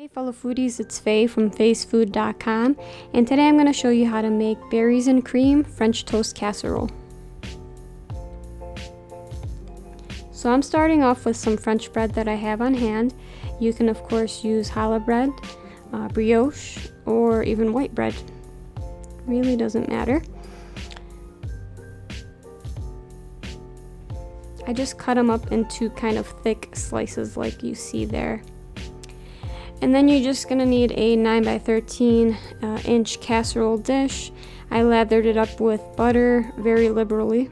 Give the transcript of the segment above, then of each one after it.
Hey fellow foodies, it's Faye from faysfood.com, and today I'm going to show you how to make berries and cream French toast casserole. So I'm starting off with some French bread that I have on hand. You can of course use challah bread, brioche, or even white bread. Really doesn't matter. I just cut them up into kind of thick slices like you see there. And then you're just going to need a 9 by 13 inch casserole dish. I lathered it up with butter very liberally.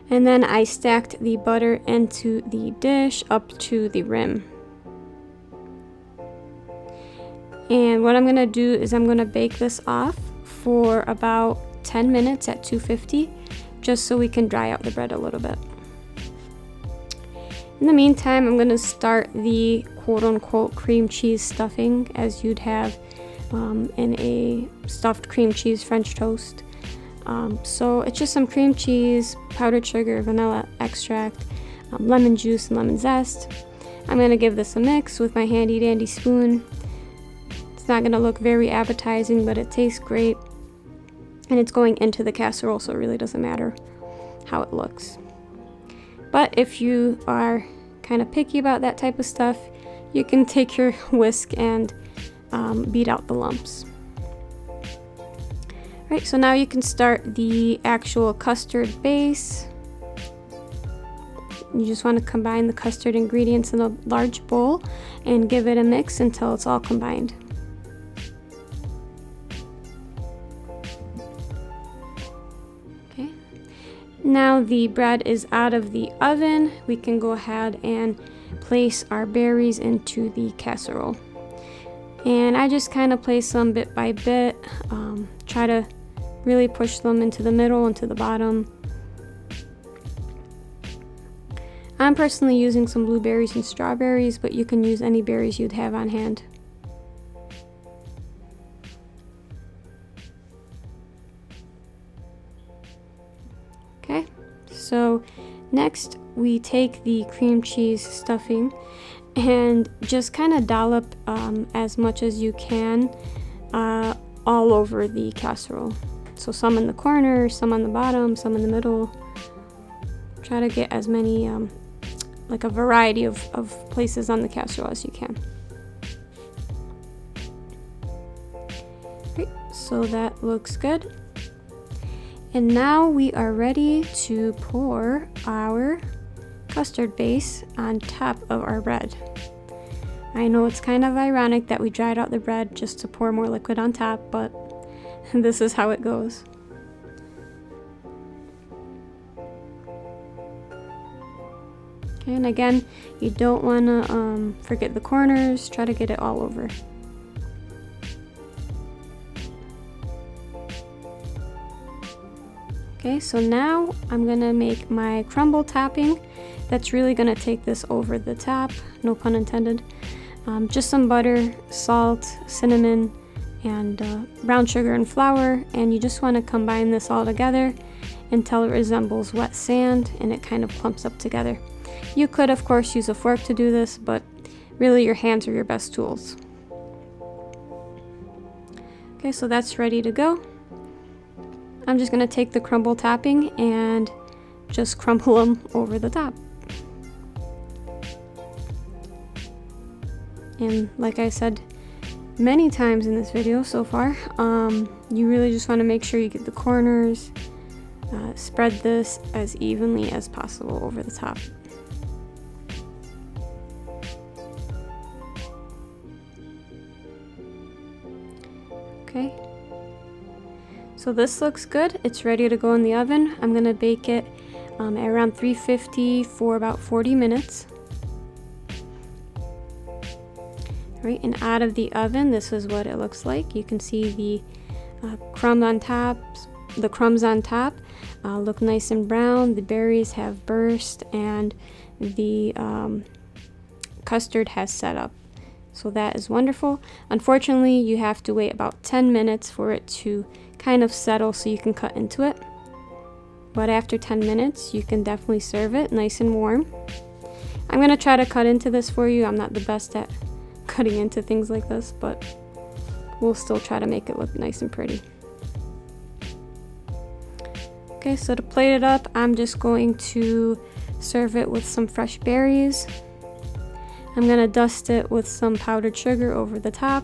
And then I stacked the butter into the dish up to the rim. And what I'm going to do is I'm going to bake this off for about 10 minutes at 250, just so we can dry out the bread a little bit. In the meantime, I'm going to start the quote-unquote cream cheese stuffing as you'd have in a stuffed cream cheese French toast. So it's just some cream cheese, powdered sugar, vanilla extract, lemon juice, and lemon zest. I'm going to give this a mix with my handy dandy spoon. It's not going to look very appetizing, but it tastes great. And it's going into the casserole, so it really doesn't matter how it looks. But if you are kind of picky about that type of stuff, you can take your whisk and beat out the lumps. Right, so now you can start the actual custard base. You just want to combine the custard ingredients in a large bowl and give it a mix until it's all combined. Now the bread is out of the oven, we can go ahead and place our berries into the casserole. And I just kind of place them bit by bit, try to really push them into the middle and to the bottom. I'm personally using some blueberries and strawberries, but you can use any berries you'd have on hand. Okay, so next we take the cream cheese stuffing and just kind of dollop as much as you can all over the casserole. So some in the corner, some on the bottom, some in the middle. Try to get as many, like a variety of places on the casserole as you can. Right, so that looks good. And now we are ready to pour our custard base on top of our bread. I know it's kind of ironic that we dried out the bread just to pour more liquid on top, but this is how it goes. Okay, and again, you don't want to forget the corners. Try to get it all over. Okay, so now I'm gonna make my crumble topping. That's really gonna take this over the top, no pun intended. Just some butter, salt, cinnamon, and brown sugar and flour, and you just want to combine this all together until it resembles wet sand and it kind of clumps up together. You could of course use a fork to do this, but really your hands are your best tools. Okay, so that's ready to go. I'm just going to take the crumble topping and just crumble them over the top. And like I said many times in this video so far, you really just want to make sure you get the corners, spread this as evenly as possible over the top. Okay. So this looks good. It's ready to go in the oven. I'm going to bake it at around 350 for about 40 minutes. Right, and out of the oven, this is what it looks like. You can see the crumbs on top. The crumbs on top look nice and brown. The berries have burst, and the custard has set up. So that is wonderful. Unfortunately, you have to wait about 10 minutes for it to kind of settle so you can cut into it. But after 10 minutes, you can definitely serve it nice and warm. I'm going to try to cut into this for you. I'm not the best at cutting into things like this, but we'll still try to make it look nice and pretty. Okay, so to plate it up, I'm just going to serve it with some fresh berries. I'm gonna dust it with some powdered sugar over the top.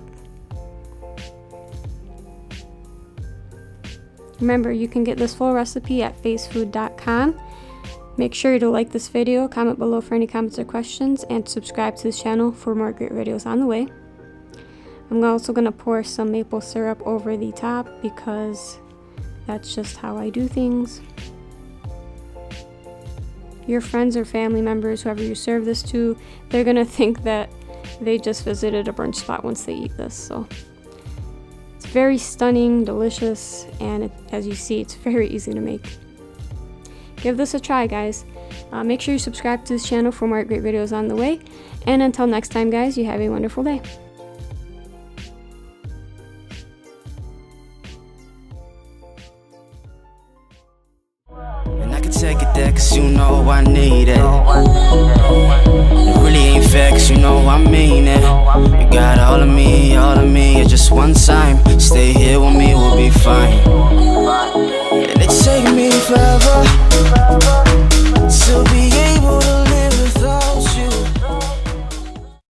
Remember, you can get this full recipe at faysfood.com. Make sure to like this video, comment below for any comments or questions, and subscribe to this channel for more great videos on the way. I'm also gonna pour some maple syrup over the top because that's just how I do things. Your friends or family members, whoever you serve this to, they're gonna think that they just visited a brunch spot once they eat this. So it's very stunning, delicious, and as you see, it's very easy to make. Give this a try, guys. Make sure you subscribe to this channel for more great videos on the way. And until next time, guys, you have a wonderful day. And I can take it there, cause you know I need it. It really ain't fair, cause you know I mean it. You got all of me at just one time. Stay